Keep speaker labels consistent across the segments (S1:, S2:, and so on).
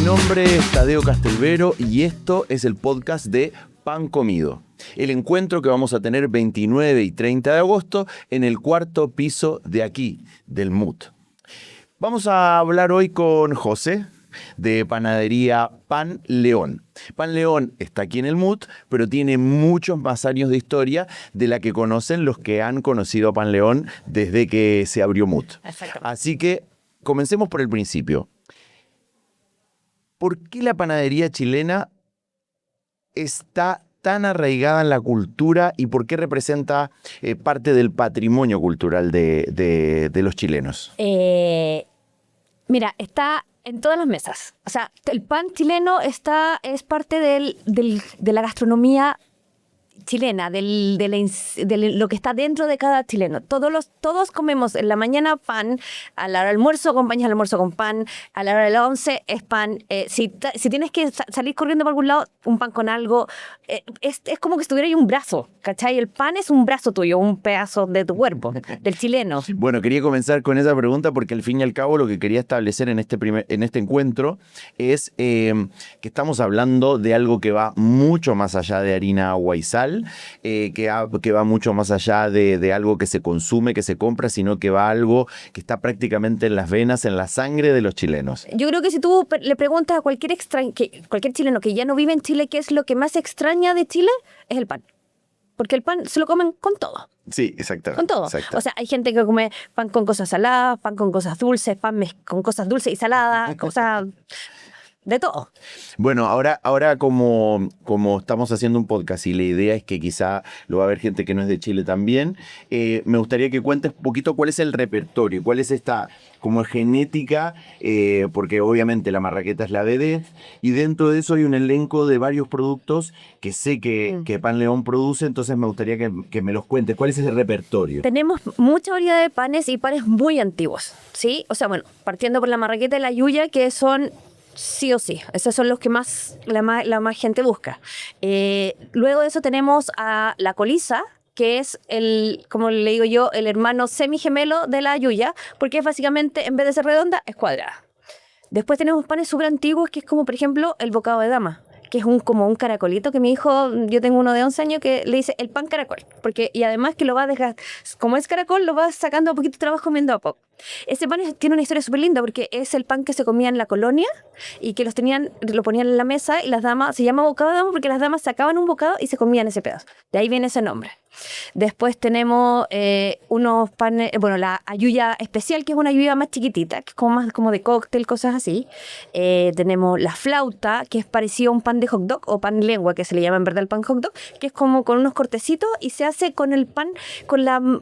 S1: nombre es Tadeo Castelvero y esto es el podcast de Pan Comido. El encuentro que vamos a tener 29 y 30 de agosto en el cuarto piso de aquí, del MUT. Vamos a hablar hoy con José, de panadería Pan León. Pan León está aquí en el MUT, pero tiene muchos más años de historia de la que conocen los que han conocido a Pan León desde que se abrió MUT. Así que comencemos por el principio. ¿Por qué la panadería chilena está tan arraigada en la cultura y por qué representa parte del patrimonio cultural de los chilenos?
S2: Mira, está en todas las mesas. O sea, el pan chileno es parte de la gastronomía chilena, de lo que está dentro de cada chileno. Todos comemos en la mañana pan, a la hora del almuerzo acompañas el almuerzo con pan, a la hora de la once es pan. Si tienes que salir corriendo por algún lado, un pan con algo, es como que estuviera ahí un brazo, ¿cachai? El pan es un brazo tuyo, un pedazo de tu cuerpo, del chileno.
S1: Bueno, quería comenzar con esa pregunta porque al fin y al cabo lo que quería establecer en este encuentro es que estamos hablando de algo que va mucho más allá de harina, agua y sal, que va mucho más allá de algo que se consume, que se compra, sino que va a algo que está prácticamente en las venas, en la sangre de los chilenos.
S2: Yo creo que si tú le preguntas a cualquier chileno que ya no vive en Chile qué es lo que más extraña de Chile, es el pan. Porque el pan se lo comen con todo.
S1: Sí, exactamente.
S2: Con todo.
S1: Exacto.
S2: O sea, hay gente que come pan con cosas saladas, pan con cosas dulces, pan con cosas dulces y saladas, cosas de todo.
S1: Bueno, ahora como estamos haciendo un podcast y la idea es que quizá lo va a ver gente que no es de Chile también, me gustaría que cuentes un poquito cuál es el repertorio, cuál es esta como genética, porque obviamente la marraqueta es la vedette, y dentro de eso hay un elenco de varios productos que sé que Pan León produce, entonces me gustaría que me los cuentes. ¿Cuál es ese repertorio?
S2: Tenemos mucha variedad de panes y panes muy antiguos, ¿sí? O sea, bueno, partiendo por la marraqueta y la yuya, que son sí o sí, esos son los que la más gente busca. Luego de eso tenemos a la coliza, que es como le digo yo, el hermano semigemelo de la yuya, porque es básicamente, en vez de ser redonda, es cuadrada. Después tenemos panes súper antiguos, que es como, por ejemplo, el bocado de dama, que es como un caracolito, que mi hijo, yo tengo uno de 11 años, que le dice el pan caracol, y además que lo va a dejar, como es caracol, lo va sacando a poquito de trabajo comiendo a poco. Ese pan tiene una historia súper linda, porque es el pan que se comía en la colonia y que lo ponían en la mesa, y las damas, se llama bocado de dama porque las damas sacaban un bocado y se comían ese pedazo. De ahí viene ese nombre. Después tenemos unos panes, bueno, la ayuya especial, que es una ayuya más chiquitita, que es más como de cóctel, cosas así. Tenemos la flauta, que es parecido a un pan de hot dog, o pan lengua, que se le llama en verdad el pan hot dog, que es como con unos cortecitos y se hace con el pan,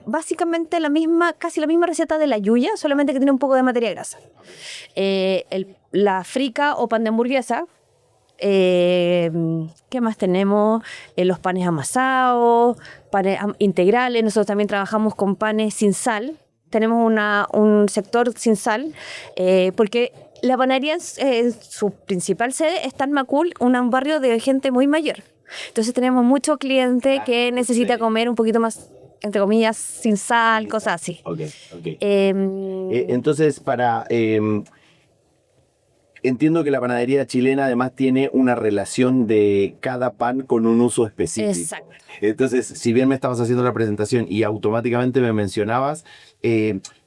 S2: básicamente casi la misma receta de la ayuya, solamente que tiene un poco de materia grasa. La frica o pan de hamburguesa. ¿Qué más tenemos? Los panes amasados, panes integrales. Nosotros también trabajamos con panes sin sal. Tenemos un sector sin sal, porque la panadería, su principal sede está en Macul, un barrio de gente muy mayor. Entonces tenemos mucho cliente que necesita comer un poquito más, entre comillas, sin sal, cosas así.
S1: Okay. Entonces, entiendo que la panadería chilena además tiene una relación de cada pan con un uso específico.
S2: Exacto.
S1: Entonces, si bien me estabas haciendo la presentación y automáticamente me mencionabas,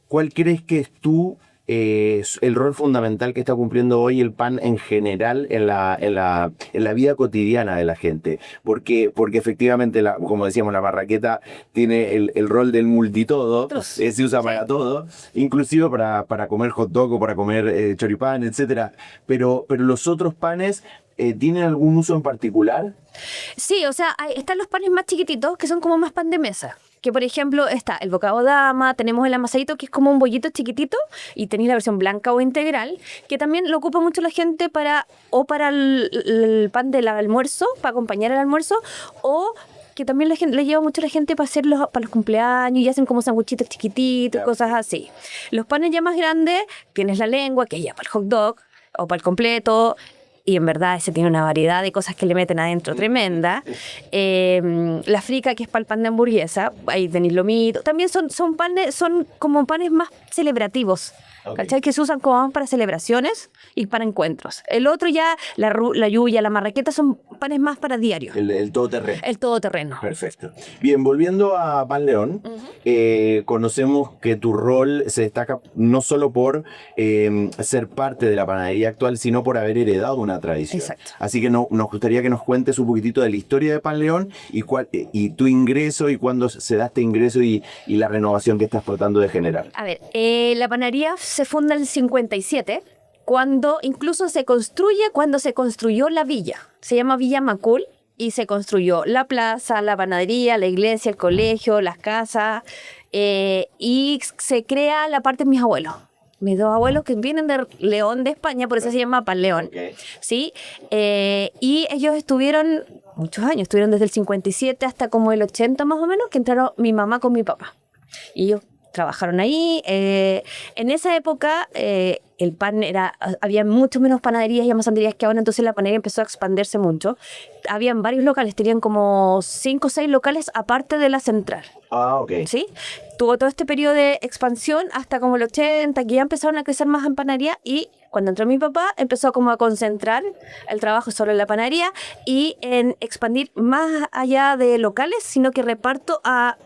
S1: ¿cuál crees que es el rol fundamental que está cumpliendo hoy el pan en general en la vida cotidiana de la gente? Porque efectivamente, como decíamos, la marraqueta tiene el rol del multitodo, se usa para todo, inclusive para comer hot dog o para comer choripán, etc. Pero los otros panes, ¿tienen algún uso en particular?
S2: Sí, o sea, están los panes más chiquititos, que son como más pan de mesa. Que por ejemplo está el bocado dama, tenemos el amasadito, que es como un bollito chiquitito, y tenéis la versión blanca o integral, que también lo ocupa mucho la gente para el pan del almuerzo, para acompañar el almuerzo, o que también le lleva mucho la gente para hacerlos para los cumpleaños, y hacen como sanguchitos chiquititos, cosas así. Los panes ya más grandes, tienes la lengua, que es ya para el hot dog o para el completo, y en verdad ese tiene una variedad de cosas que le meten adentro tremenda. La frica, que es para el pan de hamburguesa, ahí tenéis lomito. También son como panes más celebrativos. ¿cachai? Que se usan como más para celebraciones y para encuentros. El otro ya, la yuya, la marraqueta, son panes más para diario.
S1: El todoterreno.
S2: El todoterreno.
S1: Perfecto. Bien, volviendo a Pan León, conocemos que tu rol se destaca no solo por ser parte de la panadería actual, sino por haber heredado una tradición.
S2: Exacto.
S1: Así que nos gustaría que nos cuentes un poquitito de la historia de Pan León y tu ingreso y cuándo se da este ingreso y la renovación que estás tratando de generar.
S2: A ver, la panadería se funda en el 57, cuando incluso se construyó la villa. Se llama Villa Macul y se construyó la plaza, la panadería, la iglesia, el colegio, las casas, y se crea la parte de mis abuelos. Mis dos abuelos que vienen de León, de España, por eso se llama Pan León.
S1: Okay.
S2: ¿Sí? Y ellos estuvieron muchos años, estuvieron desde el 57 hasta como el 80 más o menos, que entraron mi mamá con mi papá. Y ellos trabajaron ahí. En esa época el pan había mucho menos panaderías y almacenerías que ahora, entonces la panadería empezó a expandirse mucho. Habían varios locales, tenían como 5 o 6 locales aparte de la central.
S1: Ah, ok.
S2: ¿Sí? Tuvo todo este periodo de expansión hasta como el 80, que ya empezaron a crecer más en panadería, y cuando entró mi papá empezó como a concentrar el trabajo solo en la panadería y en expandir más allá de locales, sino que reparto a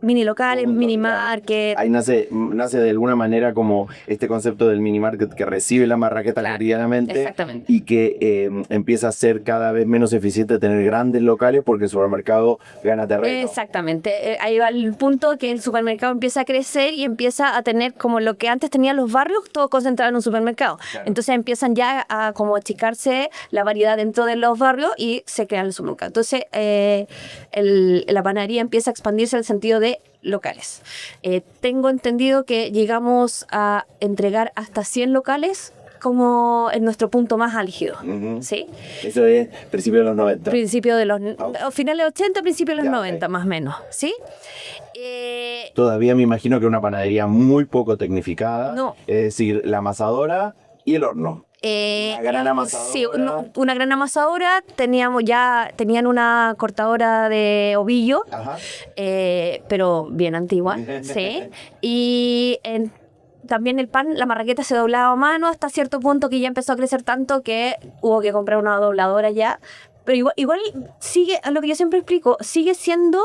S2: mini locales, mini market.
S1: Ahí nace de alguna manera como este concepto del mini market que recibe la marraqueta cotidianamente.
S2: Exactamente.
S1: Y que empieza a ser cada vez menos eficiente tener grandes locales porque el supermercado gana terreno.
S2: Exactamente. Ahí va el punto que el supermercado empieza a crecer y empieza a tener como lo que antes tenían los barrios, todo concentrado en un supermercado. Claro. Entonces empiezan ya a como achicarse la variedad dentro de los barrios y se crean el supermercado. Entonces la panadería empieza a expandirse en el sentido de locales. Tengo entendido que llegamos a entregar hasta 100 locales como en nuestro punto más álgido. ¿Sí?
S1: Eso es principio de los 90.
S2: Principio de los finales de 80, principios de los 90, más o menos. ¿Sí?
S1: Todavía me imagino que una panadería muy poco tecnificada.
S2: No.
S1: Es decir, la amasadora y el horno. Una gran amasadora.
S2: Sí, una gran amasadora. Tenían una cortadora de ovillo, pero bien antigua. Sí. Y también el pan, la marraqueta se doblaba a mano hasta cierto punto que ya empezó a crecer tanto que hubo que comprar una dobladora ya. Pero igual sigue, a lo que yo siempre explico, sigue siendo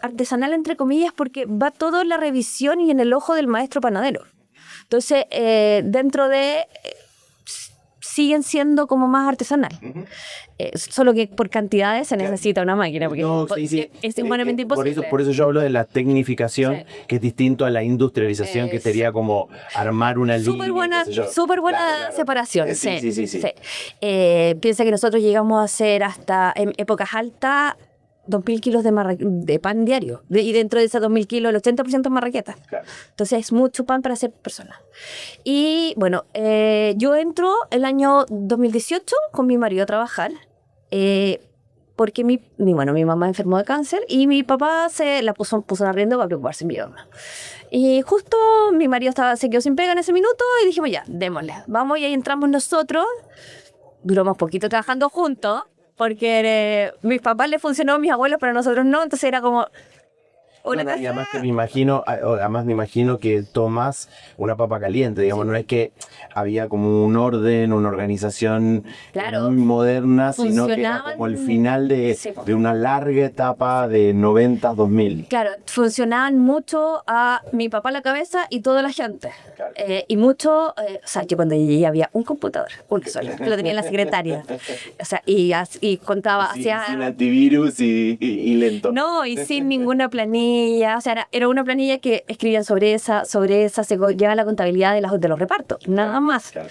S2: artesanal entre comillas porque va todo en la revisión y en el ojo del maestro panadero. Entonces, dentro de... siguen siendo como más artesanal. Solo que por cantidades se necesita una máquina, porque es humanamente imposible.
S1: Por eso yo hablo de la tecnificación, que es distinto a la industrialización, que sería como armar una línea.
S2: Súper buena separación.
S1: Sí.
S2: Piensa que nosotros llegamos a hacer hasta en épocas altas 2.000 kilos de pan diario. Y dentro de esos 2.000 kilos, el 80% es marraqueta. Claro. Entonces es mucho pan para hacer personas. Y bueno, yo entro el año 2018 con mi marido a trabajar, porque mi mamá enfermó de cáncer y mi papá se la puso en arriendo para preocuparse en mi mamá. Y justo mi marido se quedó sin pega en ese minuto y dijimos ya, démosle. Vamos, y ahí entramos nosotros. Duramos poquito trabajando juntos, porque mis papás les funcionó, mis abuelos, pero nosotros no, entonces era como...
S1: Y además me imagino que tomas una papa caliente, digamos, no es que había como un orden, una organización muy moderna, sino que era como el final de una larga etapa de 90, 2000.
S2: Claro, funcionaban mucho a mi papá la cabeza y toda la gente. Claro. Y mucho, o sea, yo cuando llegué había un computador, uno solo, que lo tenía en la secretaria. O sea, y contaba,
S1: sin antivirus y lento.
S2: No, y sin ninguna planilla. O sea, era una planilla que escribían sobre esa se lleva la contabilidad de los repartos, nada más. Claro.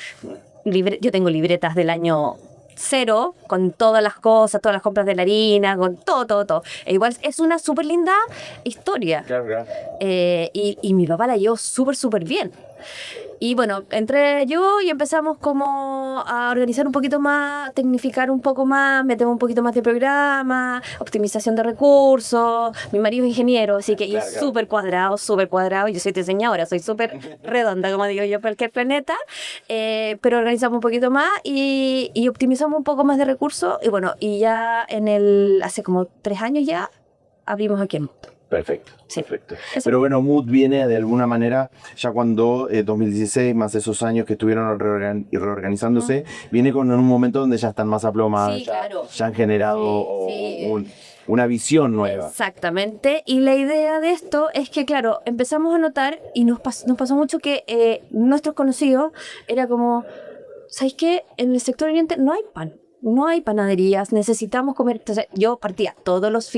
S2: Yo tengo libretas del año 0 con todas las cosas, todas las compras de la harina, con todo. E igual es una súper linda historia. Claro. Y mi papá la llevó súper bien. Y bueno, entré yo y empezamos como a organizar un poquito más, tecnificar un poco más, metemos un poquito más de programa, optimización de recursos. Mi marido es ingeniero, así que es súper cuadrado. Yo soy diseñadora, soy súper redonda, como digo yo, para cualquier planeta. Pero organizamos un poquito más y optimizamos un poco más de recursos. Y bueno, y ya hace como 3 años ya abrimos aquí en Muto.
S1: Perfecto,
S2: Sí.
S1: perfecto.
S2: Eso.
S1: Pero bueno, Mood viene de alguna manera, ya cuando 2016, más esos años que estuvieron reorganizándose, viene con un momento donde ya están más aplomados,
S2: Sí, claro.
S1: ya han generado
S2: Sí.
S1: una visión nueva.
S2: Exactamente. Y la idea de esto es que, claro, empezamos a notar y nos pasó mucho que nuestros conocidos era como, ¿sabes qué? En el sector oriente no hay pan. No hay panaderías, necesitamos comer. Entonces, yo partía todos los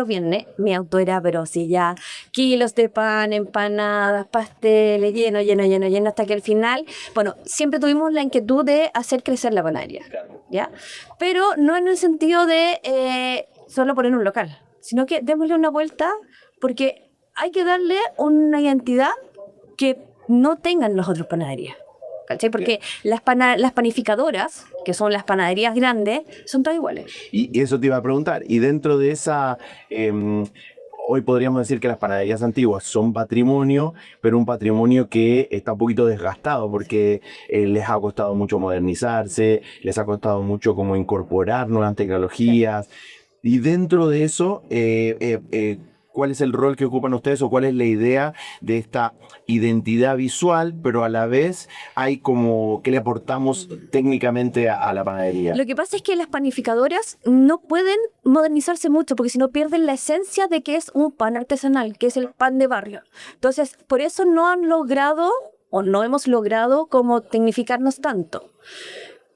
S2: viernes, mi auto era, pero sí, ya, kilos de pan, empanadas, pasteles, lleno, lleno, lleno, lleno, hasta que al final, bueno, siempre tuvimos la inquietud de hacer crecer la panadería, ¿ya? Pero no en el sentido de solo poner un local, sino que démosle una vuelta, porque hay que darle una identidad que no tengan las otras panaderías. ¿Cachai? Porque las panificadoras, que son las panaderías grandes, son todas iguales.
S1: Y eso te iba a preguntar. Y dentro de esa, hoy podríamos decir que las panaderías antiguas son patrimonio, pero un patrimonio que está un poquito desgastado porque les ha costado mucho modernizarse, les ha costado mucho como incorporar nuevas tecnologías. Y dentro de eso, ¿cuál es el rol que ocupan ustedes o cuál es la idea de esta identidad visual, pero a la vez hay como que le aportamos técnicamente a la panadería?
S2: Lo que pasa es que las panificadoras no pueden modernizarse mucho porque si no pierden la esencia de que es un pan artesanal, que es el pan de barrio. Entonces, por eso no han logrado o no hemos logrado como tecnificarnos tanto.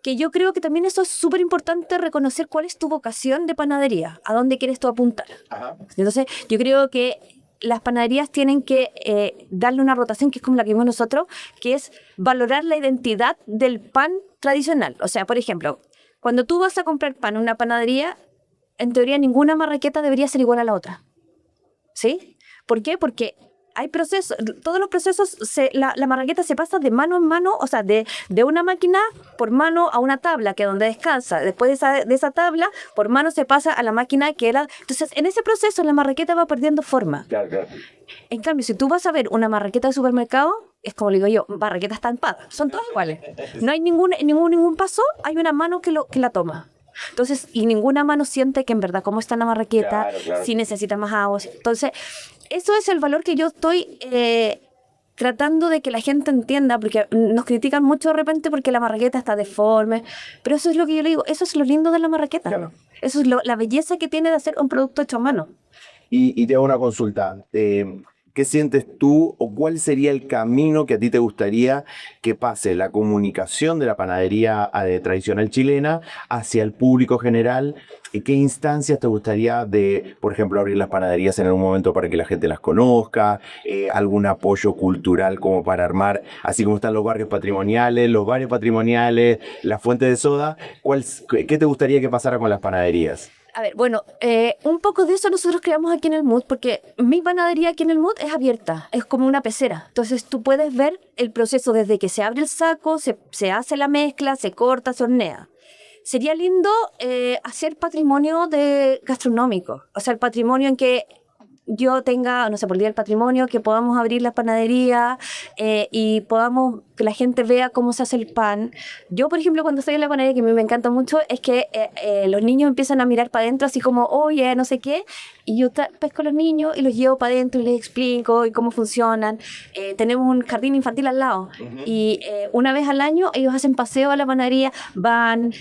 S2: Que yo creo que también eso es súper importante, reconocer cuál es tu vocación de panadería, a dónde quieres tú apuntar.
S1: Ajá.
S2: Entonces, yo creo que las panaderías tienen que darle una rotación, que es como la que vimos nosotros, que es valorar la identidad del pan tradicional. O sea, por ejemplo, cuando tú vas a comprar pan en una panadería, en teoría ninguna marraqueta debería ser igual a la otra. ¿Sí? ¿Por qué? Porque hay procesos, todos los procesos, la marraqueta se pasa de mano en mano, o sea, de una máquina por mano a una tabla, que es donde descansa. Después de esa tabla, por mano se pasa a la máquina que era... Entonces, en ese proceso la marraqueta va perdiendo forma.
S1: Claro, claro.
S2: En cambio, si tú vas a ver una marraqueta de supermercado, es como le digo yo, marraqueta estampada. Son todas iguales. No hay ningún paso, hay una mano que la toma. Entonces, y ninguna mano siente que en verdad cómo está la marraqueta,
S1: Claro.
S2: si necesita más agua. Entonces, eso es el valor que yo estoy tratando de que la gente entienda, porque nos critican mucho de repente porque la marraqueta está deforme, pero eso es lo que yo le digo, eso es lo lindo de la marraqueta.
S1: Claro.
S2: Eso es la belleza que tiene de hacer un producto hecho a mano.
S1: Y te hago una consulta. ¿Qué sientes tú o cuál sería el camino que a ti te gustaría que pase la comunicación de la panadería tradicional chilena hacia el público general? ¿Qué instancias te gustaría de, por ejemplo, abrir las panaderías en algún momento para que la gente las conozca? ¿Algún apoyo cultural como para armar, así como están los barrios patrimoniales, las fuentes de soda? ¿Qué te gustaría que pasara con las panaderías?
S2: A ver, bueno, un poco de eso nosotros creamos aquí en el Mood, porque mi panadería aquí en el Mood es abierta, es como una pecera. Entonces tú puedes ver el proceso desde que se abre el saco, se hace la mezcla, se corta, se hornea. Sería lindo hacer patrimonio gastronómico, o sea, el patrimonio en que yo tenga, no sé, por el Día del Patrimonio, que podamos abrir la panadería y podamos que la gente vea cómo se hace el pan. Yo, por ejemplo, cuando estoy en la panadería, que a mí me encanta mucho, es que los niños empiezan a mirar para adentro así como, oye, no sé qué, y yo pesco a los niños y los llevo para adentro y les explico y cómo funcionan. Tenemos un jardín infantil al lado y una vez al año ellos hacen paseo a la panadería, van,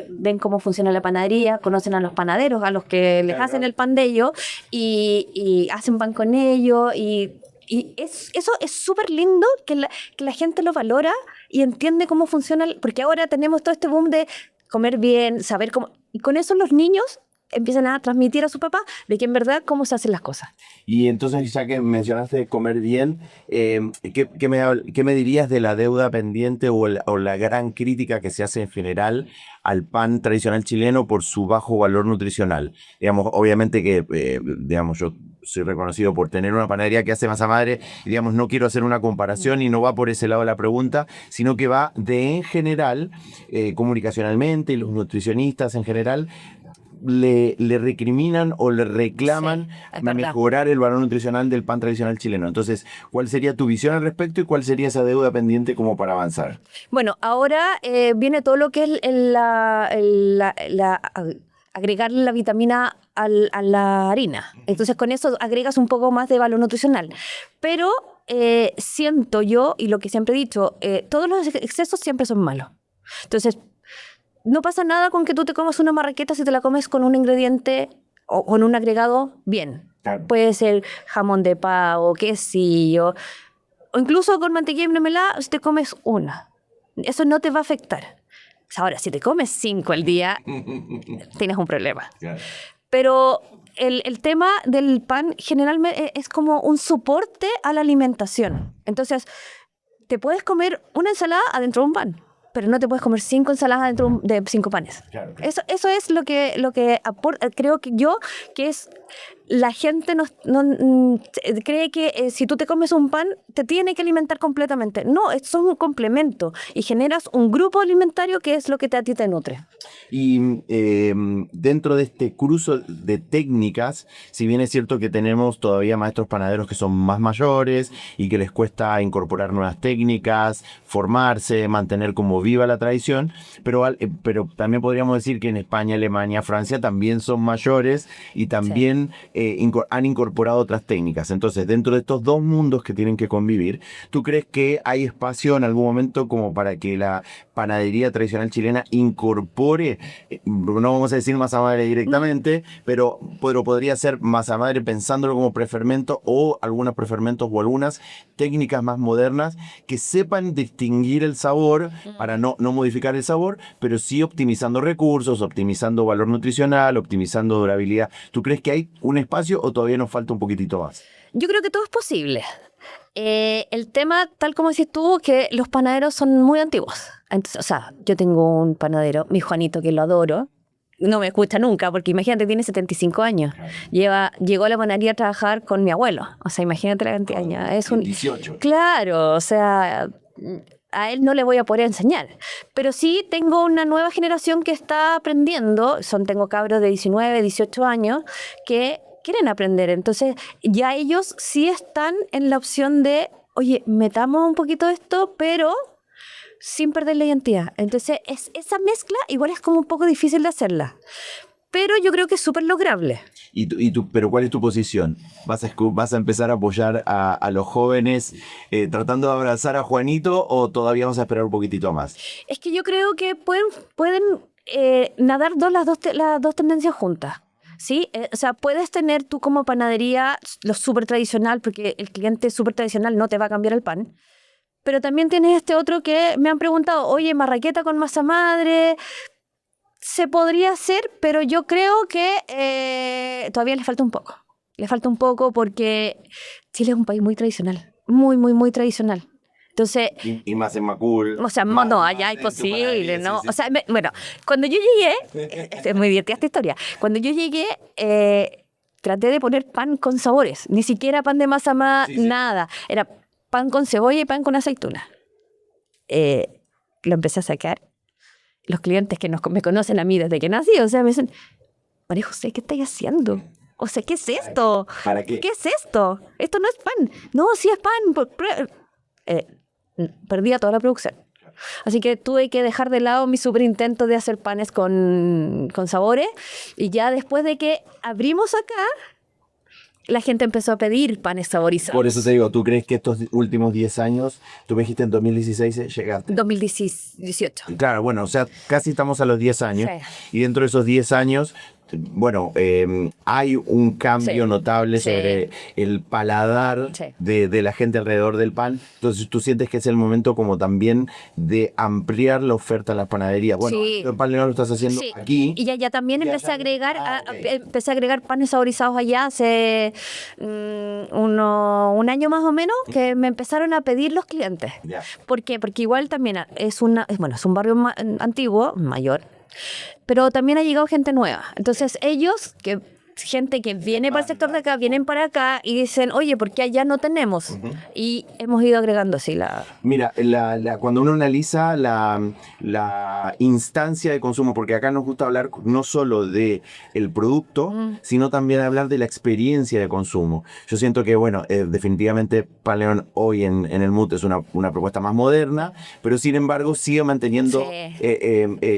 S2: ven cómo funciona la panadería, conocen a los panaderos, a los que les hacen el pan de ellos y hacen pan con ellos y eso es súper lindo que la gente lo valora y entiende cómo funciona, porque ahora tenemos todo este boom de comer bien, saber cómo, y con eso los niños empiezan a transmitir a su papá de que en verdad cómo se hacen las cosas.
S1: Y entonces, ya que mencionaste comer bien, ¿qué me dirías de la deuda pendiente o la gran crítica que se hace en general al pan tradicional chileno por su bajo valor nutricional? Digamos, obviamente que, digamos, yo soy reconocido por tener una panadería que hace masa madre, y digamos, no quiero hacer una comparación y no va por ese lado la pregunta, sino que va de en general, comunicacionalmente, y los nutricionistas en general, le recriminan o le reclaman
S2: Sí, es
S1: mejorar el valor nutricional del pan tradicional chileno. Entonces, ¿cuál sería tu visión al respecto y cuál sería esa deuda pendiente como para avanzar?
S2: Bueno, ahora viene todo lo que es agregarle la vitamina a la harina. Entonces con eso agregas un poco más de valor nutricional. Pero siento yo, y lo que siempre he dicho, todos los excesos siempre son malos. Entonces, no pasa nada con que tú te comas una marraqueta si te la comes con un ingrediente o con un agregado bien.
S1: Claro.
S2: Puede ser jamón de pavo, quesillo, o incluso con mantequilla y mermelada si te comes una. Eso no te va a afectar. Ahora, si te comes 5 al día, tienes un problema.
S1: Claro.
S2: Pero el tema del pan generalmente es como un soporte a la alimentación. Entonces, te puedes comer una ensalada adentro de un pan, pero no te puedes comer 5 ensaladas dentro de 5 panes.
S1: Claro.
S2: Eso es lo que aporta, creo que yo, que es la gente cree que si tú te comes un pan, te tiene que alimentar completamente. No, es un complemento y generas un grupo alimentario que es lo que a ti te nutre.
S1: Y dentro de este cruce de técnicas, si bien es cierto que tenemos todavía maestros panaderos que son más mayores y que les cuesta incorporar nuevas técnicas, formarse, mantener como viva la tradición, pero también podríamos decir que en España, Alemania, Francia también son mayores y también han incorporado otras técnicas. Entonces, dentro de estos dos mundos que tienen que convivir, ¿tú crees que hay espacio en algún momento como para que la panadería tradicional chilena incorpore, no vamos a decir masa madre directamente, pero podría ser masa madre pensándolo como prefermento o algunos prefermentos o algunas técnicas más modernas que sepan distinguir el sabor para no modificar el sabor, pero sí optimizando recursos, optimizando valor nutricional, optimizando durabilidad? ¿Tú crees que hay un espacio o todavía nos falta un poquitito más?
S2: Yo creo que todo es posible. El tema, tal como decís tú, que los panaderos son muy antiguos. Entonces, o sea, yo tengo un panadero, mi Juanito, que lo adoro. No me escucha nunca, porque imagínate, tiene 75 años. Llegó a la panadería a trabajar con mi abuelo. O sea, imagínate la cantidad de años. Es
S1: 18.
S2: Claro, o sea, a él no le voy a poder enseñar. Pero sí tengo una nueva generación que está aprendiendo. Tengo cabros de 19, 18 años que quieren aprender. Entonces, ya ellos sí están en la opción de, oye, metamos un poquito de esto, pero sin perder la identidad. Entonces, esa mezcla igual es como un poco difícil de hacerla. Pero yo creo que es súper lograble.
S1: Pero ¿cuál es tu posición? ¿Vas a empezar a apoyar a los jóvenes tratando de abrazar a Juanito o todavía vamos a esperar un poquitito más?
S2: Es que yo creo que pueden nadar las dos tendencias juntas. ¿Sí? O sea, puedes tener tú como panadería lo súper tradicional, porque el cliente súper tradicional no te va a cambiar el pan. Pero también tienes este otro que me han preguntado, oye, marraqueta con masa madre, se podría hacer, pero yo creo que todavía le falta un poco. Le falta un poco porque Chile es un país muy tradicional, muy, muy, muy tradicional. Entonces,
S1: y más en Macul.
S2: O sea, no, allá es posible, ¿no? Sí. O sea, bueno, cuando yo llegué, es muy divertida esta historia, cuando yo llegué, traté de poner pan con sabores, ni siquiera pan de masa nada, era pan con cebolla y pan con aceituna. Lo empecé a sacar. Los clientes que me conocen a mí desde que nací, o sea, me dicen, María José, ¿qué estáis haciendo? O sea, ¿qué es esto?
S1: ¿Para qué?
S2: ¿Qué es esto? Esto no es pan. No, sí es pan. Perdía toda la producción. Así que tuve que dejar de lado mi super intento de hacer panes con sabores, y ya después de que abrimos acá, la gente empezó a pedir panes saborizados.
S1: Por eso te digo, ¿tú crees que estos últimos 10 años, tú me dijiste en 2016 llegaste?
S2: 2018.
S1: Claro, bueno, o sea, casi estamos a los 10 años.
S2: Sí.
S1: Y dentro de esos 10 años, bueno, hay un cambio notable sobre el paladar de la gente alrededor del pan. Entonces, ¿tú sientes que es el momento como también de ampliar la oferta en las panaderías? Bueno, el pan leonor lo estás haciendo aquí.
S2: Y ya también empecé a agregar panes saborizados allá hace un año más o menos, que me empezaron a pedir los clientes. ¿Por qué? Porque igual también es un barrio antiguo, mayor, pero también ha llegado gente nueva. Entonces ellos, que gente que viene para el sector de acá, vienen para acá y dicen, oye, ¿por qué allá no tenemos? Y hemos ido agregando así la...
S1: Mira, cuando uno analiza la instancia de consumo, porque acá nos gusta hablar no solo de el producto, sino también hablar de la experiencia de consumo. Yo siento que, bueno, definitivamente Pan León hoy en el MUT es una propuesta más moderna, pero sin embargo sigue manteniendo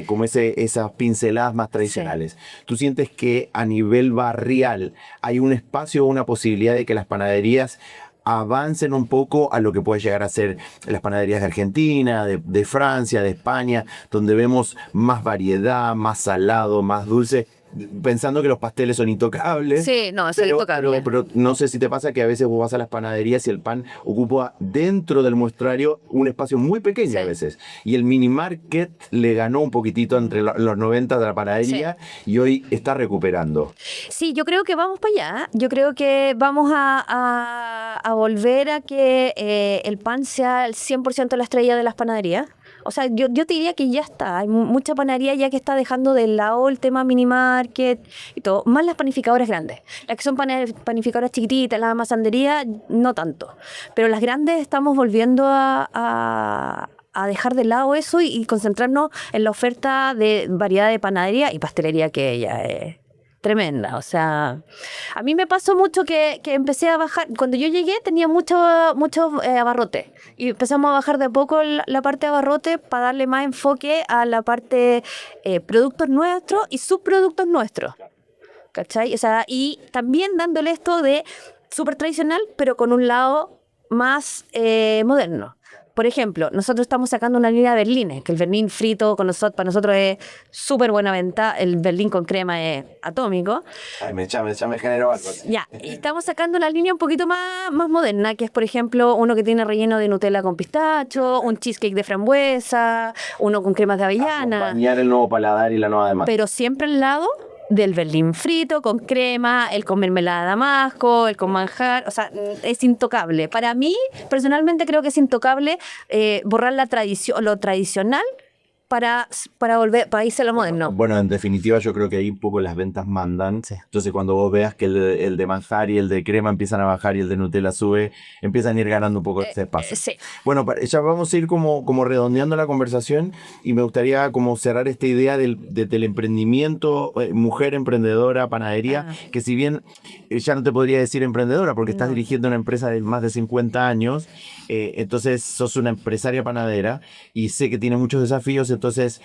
S1: como esas pinceladas más tradicionales. ¿Tú sientes que a nivel barrial hay un espacio o una posibilidad de que las panaderías avancen un poco a lo que puede llegar a ser las panaderías de Argentina, de Francia, de España, donde vemos más variedad, más salado, más dulce, pensando que los pasteles son intocables?
S2: Sí, no, eso es intocable.
S1: Pero no sé si te pasa que a veces vos vas a las panaderías y el pan ocupa dentro del muestrario un espacio muy pequeño a veces. Y el mini market le ganó un poquitito entre los 90 de la panadería y hoy está recuperando.
S2: Sí, yo creo que vamos para allá. Yo creo que vamos a volver a que el pan sea el 100% la estrella de las panaderías. O sea, yo te diría que ya está. Hay mucha panadería ya que está dejando de lado el tema mini market y todo. Más las panificadoras grandes. Las que son panificadoras chiquititas, la masandería, no tanto. Pero las grandes estamos volviendo a dejar de lado eso y concentrarnos en la oferta de variedad de panadería y pastelería, que ya es tremenda. O sea, a mí me pasó mucho que empecé a bajar. Cuando yo llegué tenía mucho abarrote y empezamos a bajar de a poco la parte de abarrote para darle más enfoque a la parte productos nuestros y subproductos nuestros, ¿cachai? O sea, y también dándole esto de súper tradicional, pero con un lado más moderno. Por ejemplo, nosotros estamos sacando una línea de berlines, que el berlín frito para nosotros es súper buena venta, el berlín con crema es atómico.
S1: Ay, me generó algo.
S2: Ya, y estamos sacando una línea un poquito más moderna, que es, por ejemplo, uno que tiene relleno de Nutella con pistacho, un cheesecake de frambuesa, uno con cremas de avellana.
S1: Acompañar el nuevo paladar y la nueva demanda.
S2: Pero siempre al lado del berlín frito con crema, el con mermelada de damasco, el con manjar. O sea, es intocable. Para mí, personalmente, creo que es intocable borrar lo tradicional para volver, para irse a lo moderno.
S1: Bueno, en definitiva yo creo que ahí un poco las ventas mandan. Sí. Entonces cuando vos veas que el de manjar y el de crema empiezan a bajar y el de Nutella sube, empiezan a ir ganando un poco ese espacio.
S2: Sí.
S1: Bueno, ya vamos a ir como redondeando la conversación y me gustaría como cerrar esta idea del emprendimiento, mujer emprendedora, panadería, que si bien ya no te podría decir emprendedora porque estás dirigiendo una empresa de más de 50 años, entonces sos una empresaria panadera y sé que tienes muchos desafíos. Entonces,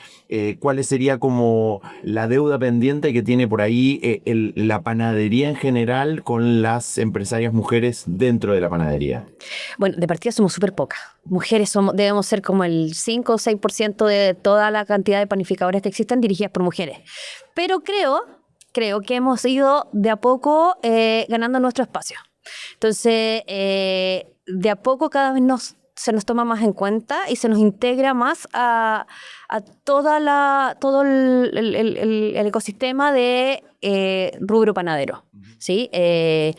S1: ¿cuál sería como la deuda pendiente que tiene por ahí la panadería en general con las empresarias mujeres dentro de la panadería?
S2: Bueno, de partida somos súper pocas. Mujeres debemos ser como el 5 o 6% de toda la cantidad de panificadoras que existen dirigidas por mujeres. Pero creo que hemos ido de a poco ganando nuestro espacio. Entonces, de a poco cada vez se nos toma más en cuenta y se nos integra más a todo el ecosistema de rubro panadero, ¿sí? De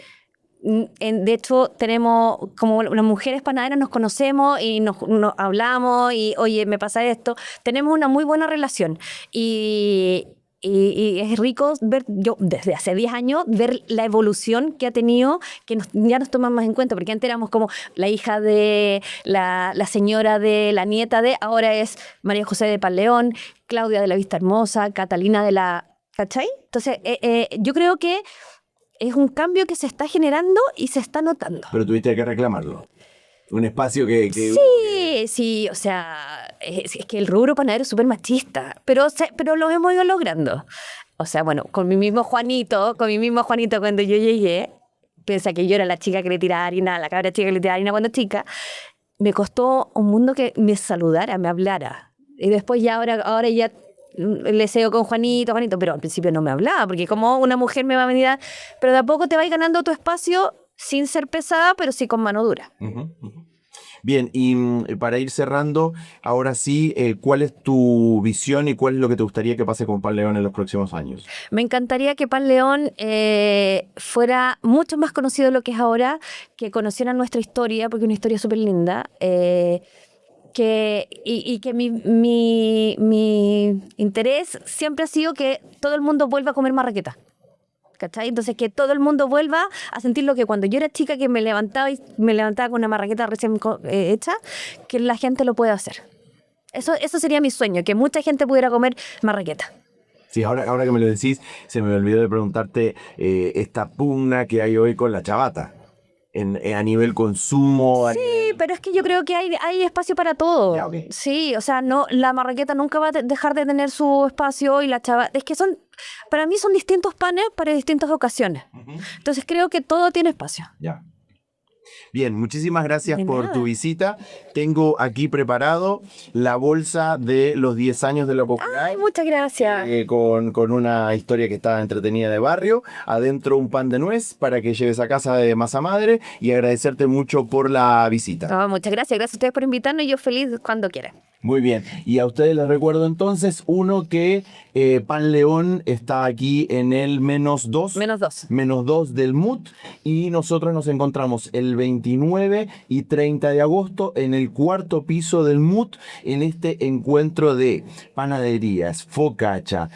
S2: hecho, tenemos, como las mujeres panaderas nos conocemos y nos hablamos y, oye, me pasa esto. Tenemos una muy buena relación y es rico ver, yo desde hace 10 años, ver la evolución que ha tenido, que ya nos toman más en cuenta, porque antes éramos como la hija de, la señora de, la nieta de, ahora es María José de Pan León, Claudia de la Vista Hermosa, Catalina de la... ¿Cachai? Entonces, yo creo que es un cambio que se está generando y se está notando.
S1: Pero tuviste que reclamarlo. Un espacio
S2: Sí, o sea, es que el rubro panadero es súper machista, pero lo hemos ido logrando. O sea, bueno, con mi mismo Juanito cuando yo llegué, piensa que yo era la chica que le tiraba harina, la cabra chica que le tiraba harina cuando chica, me costó un mundo que me saludara, me hablara. Y después ya ahora ya le cedo con Juanito, pero al principio no me hablaba, porque como una mujer me va a venir pero de a poco te vas ganando tu espacio sin ser pesada, pero sí con mano dura.
S1: Bien, y para ir cerrando, ahora sí, ¿cuál es tu visión y cuál es lo que te gustaría que pase con Pan León en los próximos años?
S2: Me encantaría que Pan León fuera mucho más conocido de lo que es ahora, que conocieran nuestra historia, porque es una historia súper linda, que mi interés siempre ha sido que todo el mundo vuelva a comer marraqueta. ¿cachai? Entonces que todo el mundo vuelva a sentir lo que cuando yo era chica, que me levantaba con una marraqueta recién hecha, que la gente lo pueda hacer. Eso sería mi sueño, que mucha gente pudiera comer marraqueta.
S1: Sí, ahora que me lo decís, se me olvidó de preguntarte esta pugna que hay hoy con la chabata. A nivel consumo.
S2: Sí, pero es que yo creo que hay espacio para todo.
S1: Ya, okay.
S2: Sí, o sea, no, la marraqueta nunca va a dejar de tener su espacio y la chabata. Es que para mí son distintos panes para distintas ocasiones. Entonces creo que todo tiene espacio.
S1: Ya. Bien, muchísimas gracias
S2: De
S1: por
S2: nada.
S1: tu visita. Tengo aquí preparado la bolsa de los 10 años de la Popular.
S2: Ay, muchas gracias.
S1: Con una historia que está entretenida de barrio. Adentro un pan de nuez para que lleves a casa de masa madre. Y agradecerte mucho por la visita.
S2: No, muchas gracias. Gracias a ustedes por invitarnos y yo feliz cuando quieran.
S1: Muy bien. Y a ustedes les recuerdo entonces, que Pan León está aquí en el -2. -2 del MUT. Y nosotros nos encontramos el 29 y 30 de agosto en el 4º piso del MUT en este encuentro de panaderías, focaccia,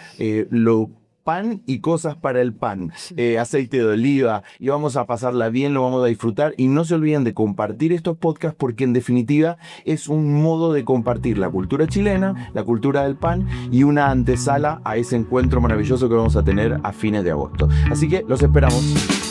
S1: pan y cosas para el pan, aceite de oliva, y vamos a pasarla bien, lo vamos a disfrutar, y no se olviden de compartir estos podcasts porque en definitiva es un modo de compartir la cultura chilena, la cultura del pan y una antesala a ese encuentro maravilloso que vamos a tener a fines de agosto. Así que los esperamos.